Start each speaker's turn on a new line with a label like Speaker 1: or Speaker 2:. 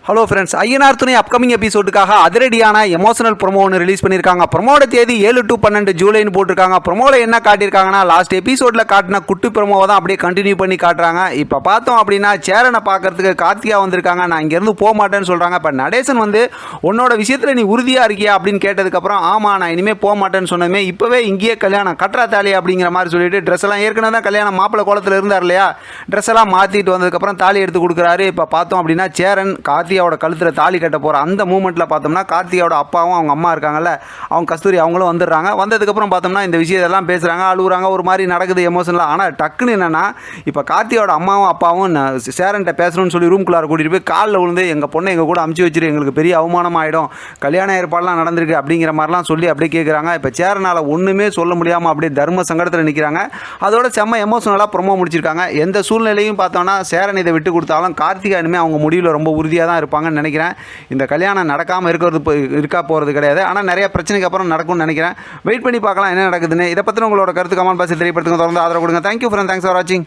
Speaker 1: Hello friends, Ayyanar துணை upcoming எபிசோடுக்காக அதிரடியான emotional promo ஒன்று ரிலீஸ் பண்ணியிருக்காங்க. ப்ரோமோட தேதி 7 to 12 ஜூலைன்னு போட்டிருக்காங்க. ப்ரோமோவில் என்ன காட்டியிருக்காங்கன்னா, லாஸ்ட் எபிசோடில் காட்டின குட்டி ப்ரோமோவை தான் அப்படியே கண்டினியூ பண்ணி காட்டுறாங்க. இப்போ பார்த்தோம் அப்படின்னா சேரனை பார்க்கறதுக்கு கார்த்திகா வந்திருக்காங்க. நான் இங்கேருந்து போக மாட்டேன்னு சொல்கிறாங்க. இப்போ நடேசன் வந்து உன்னோட விஷயத்தில் நீ உறுதியாக இருக்கியா அப்படின்னு கேட்டதுக்கப்புறம், ஆமாம் நான் இனிமேல் போக மாட்டேன்னு சொன்னதுமே, இப்போவே இங்கேயே கல்யாணம் கட்டுறா தாலி அப்படிங்கிற மாதிரி சொல்லிட்டு ட்ரெஸ் எல்லாம் ஏற்கனவே தான் கல்யாணம் மாப்பிள்ளை கோலத்தில் இருந்தார் இல்லையா, ட்ரெஸ் எல்லாம் மாற்றிட்டு வந்ததுக்கப்புறம் தாலி எடுத்து கொடுக்குறாரு. இப்போ பார்த்தோம் அப்படின்னா சேரன் கார்த்திகாவோட கழுத்தில் தாலி கட்ட போகிற அந்த மூமெண்ட்டில் பார்த்தோம்னா கார்த்திகாவோட அப்பாவும் அவங்க அம்மா இருக்காங்கல்ல, அவங்க கஸ்தூரி அவங்களும் வந்துடுறாங்க. வந்ததுக்கப்புறம் பார்த்தோம்னா இந்த விஷயத்தெல்லாம் பேசுகிறாங்க, அழுகுறாங்க, ஒரு மாதிரி நடக்குது எமோஷனலாக. ஆனால் டக்குன்னு என்னென்னா, இப்போ கார்த்திகாவோட அம்மாவும் அப்பாவும் சேரன்ட்ட பேசணும்னு சொல்லி ரூம்குள்ளார கூட்டிகிட்டு போய் காலில் விழுந்து எங்கள் பொண்ணை எங்கள் கூட அமுச்சு வச்சுரு, எங்களுக்கு பெரிய அவமானம் ஆகிடும், கல்யாண ஏற்பாடெலாம் நடந்திருக்கு அப்படிங்கிற மாதிரிலாம் சொல்லி அப்படியே கேட்குறாங்க. இப்போ சேரனால் ஒன்றுமே சொல்ல முடியாமல் அப்படியே தர்ம சங்கடத்தில் நிற்கிறாங்க. அதோட செம்ம எமோஷனலாக ப்ரோமோ முடிச்சிருக்காங்க. எந்த சூழ்நிலையும் பார்த்தோன்னா சேரன் இதை விட்டு கொடுத்தாலும் கார்த்திகா இனிமேல் அவங்க முடிவில் ரொம்ப உறுதியாக தான் இருப்பாங்கன்னு நினைக்கிறேன். இந்த கல்யாணம் நடக்காமல் இருக்கா போகிறது கிடையாது. ஆனால் நிறைய பிரச்சனைக்கு அப்புறம் நடக்கும்னு நினைக்கிறேன். வெயிட் பண்ணி பார்க்கலாம் என்ன நடக்குதுன்னு. இதை பற்றி உங்களோட கருத்து கமெண்ட் பாக்ஸில் தெரியப்படுத்துங்க. தொடர்ந்து ஆதரவு கொடுங்க. தேங்க்யூ ஃப்ரெண்ட், தேங்க்ஸ் ஃபார் வாட்சிங்.